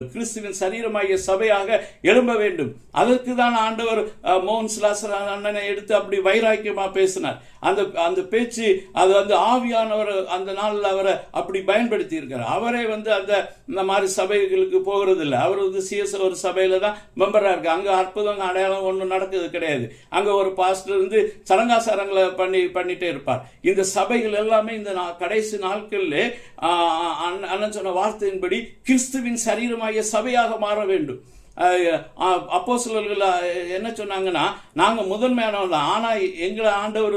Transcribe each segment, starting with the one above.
கிறிஸ்துவின் சரீரமாகிய சபையாக எழும்ப வேண்டும். அதற்கு தான் ஆண்டவர் மோகன் சிலாசர் அண்ணனை எடுத்து அப்படி வைராக்கியமா பேசினார். அந்த பேச்சு அது ஆவியானவர் அந்த நாளில் அவரை அப்படி பயன்படுத்தி இருக்கிறார். அவரே அந்த மாதிரி சபைகளுக்கு போகிறது இல்லை. அவர் சிஎஸ் ஒரு சபையில தான் மெம்பரா இருக்கு. அங்க அற்புதம் அடையாளம் ஒன்றும் நடக்குது கிடையாது. அங்க ஒரு பாஸ்டர் சடங்காசாரங்களை பண்ணிட்டே இருப்பார். இந்த சபைகள் எல்லாமே இந்த கடைசி நாட்களில் அண்ணன் சொன்ன வார்த்தையின்படி கிறிஸ்துவின் சரீரமாக சபையாக மாற வேண்டும். அப்போஸ்தலர்கள் என்ன சொன்னாங்கன்னா, நாங்க முதன்மையானவங்க, ஆனா எங்களை ஆண்டவர்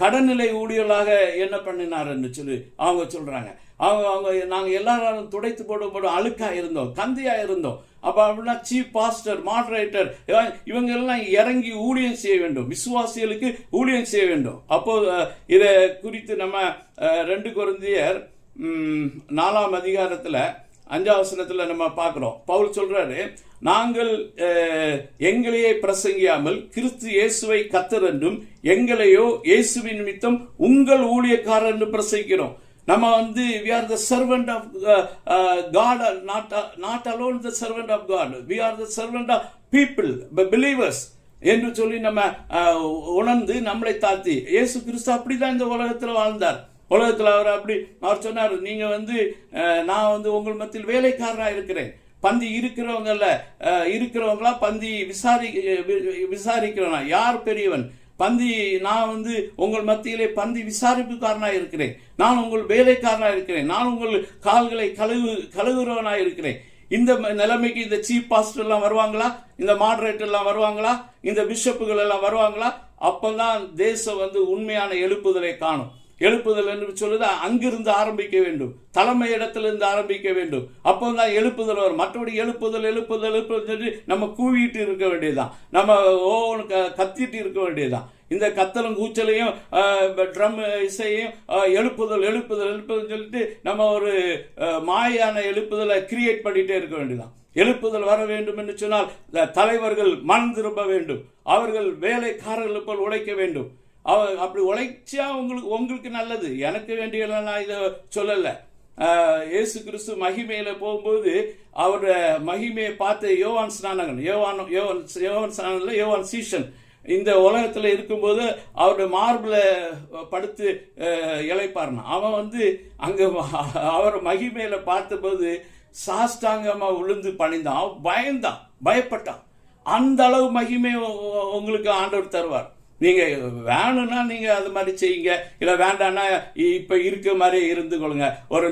கடநிலை ஊழியர்களாக என்ன பண்ணினார் என்று சொல்லி அவங்க சொல்றாங்க. அவங்க நாங்க எல்லாரும் துடைத்து போடும் அழுக்கா இருந்தோம், கந்தியா இருந்தோம். அப்ப அப்படின்னா சீஃப் பாஸ்டர், மாடரேட்டர் இவங்க எல்லாம் இறங்கி ஊழியம் செய்ய வேண்டும், விசுவாசிகளுக்கு ஊழியம் செய்ய வேண்டும். அப்போ இதை குறித்து நம்ம 2 கொரிந்தியர் 4ஆம் அதிகாரத்துல 5ஆம் வசனத்துல நம்ம பார்க்கிறோம். பவுல் சொல்றாரு, நாங்கள் எங்களையே பிரசங்கியாமல் கிறிஸ்து இயேசுவை கர்த்தர் என்றும் எங்களையோ இயேசுவின் நிமித்தம் உங்கள் ஊழியக்காரர் என்று பிரசங்கிக்கிறோம். நம்ம we are the servant of God, not alone the servant of God. We are the servant of people, believers என்று சொல்லி நம்ம உணர்ந்து நம்மளை தாழ்த்தி, இயேசு கிறிஸ்து அப்படிதான் இந்த உலகத்தில் வாழ்ந்தார். உலகத்தில் அவர் சொன்னார், நீங்க நான் உங்கள் மத்தியில் வேலைக்காரனாக இருக்கிறேன். பந்தி இருக்கிறவங்களா பந்தி விசாரிக்கிறவனா யார் பெரியவன்? பந்தி நான் உங்கள் மத்தியிலே பந்தி விசாரிப்புக்காரனாக இருக்கிறேன். நான் உங்கள் வேலைக்காரனாக இருக்கிறேன். நான் உங்கள் கால்களை கழுவுறவனாக இருக்கிறேன். இந்த நிலைமைக்கு இந்த சீஃப் பாஸ்டர் எல்லாம் வருவாங்களா? இந்த மாடரேட்டர் எல்லாம் வருவாங்களா? இந்த பிஷப்புகள் எல்லாம் வருவாங்களா? அப்பதான் தேசம் உண்மையான எழுப்புதலை காணும். எழுப்புதல் என்று சொல்லுது அங்கிருந்து ஆரம்பிக்க வேண்டும், தலைமை இடத்திலிருந்து ஆரம்பிக்க வேண்டும். அப்போதான் எழுப்புதல் வரும். மற்றபடி எழுப்புதல் நம்ம கூவிட்டு இருக்க வேண்டியதுதான், நம்ம கத்திட்டு இருக்க வேண்டியதுதான். இந்த கத்தலும் கூச்சலையும் ட்ரம் இசையும் எழுப்புதல் சொல்லிட்டு நம்ம ஒரு மாயான எழுப்புதலை கிரியேட் பண்ணிட்டே இருக்க வேண்டியதுதான். எழுப்புதல் வர வேண்டும் என்று சொன்னால் தலைவர்கள் மனம் திரும்ப வேண்டும், அவர்கள் வேலைக்காரர்கள் போல் உழைக்க வேண்டும். அப்படி உழைச்சா உங்களுக்கு நல்லது. எனக்கு வேண்டிய நான் இதை சொல்லலை. இயேசு கிறிஸ்து மகிமையில போகும்போது அவர் மகிமையை பார்த்து யோவான் ஸ்நானகன், யோவான் சீஷன் இந்த உலகத்துல இருக்கும்போது அவருடைய மார்பில் படுத்து இளைப்பார்னான். அவன் அங்க அவர் மகிமையில பார்த்தபோது சாஷ்டாங்கமா விழுந்து பணிந்தான். பயந்தான், பயப்பட்டான். அந்த அளவு மகிமை உங்களுக்கு ஆண்டவர் தருவார். நீங்க வேணும்னா நீங்க அது மாதிரி செய்யுங்க, இல்ல வேண்டாம்னா இப்ப இருக்க மாதிரி இருந்து கொள்ளுங்க. ஒரு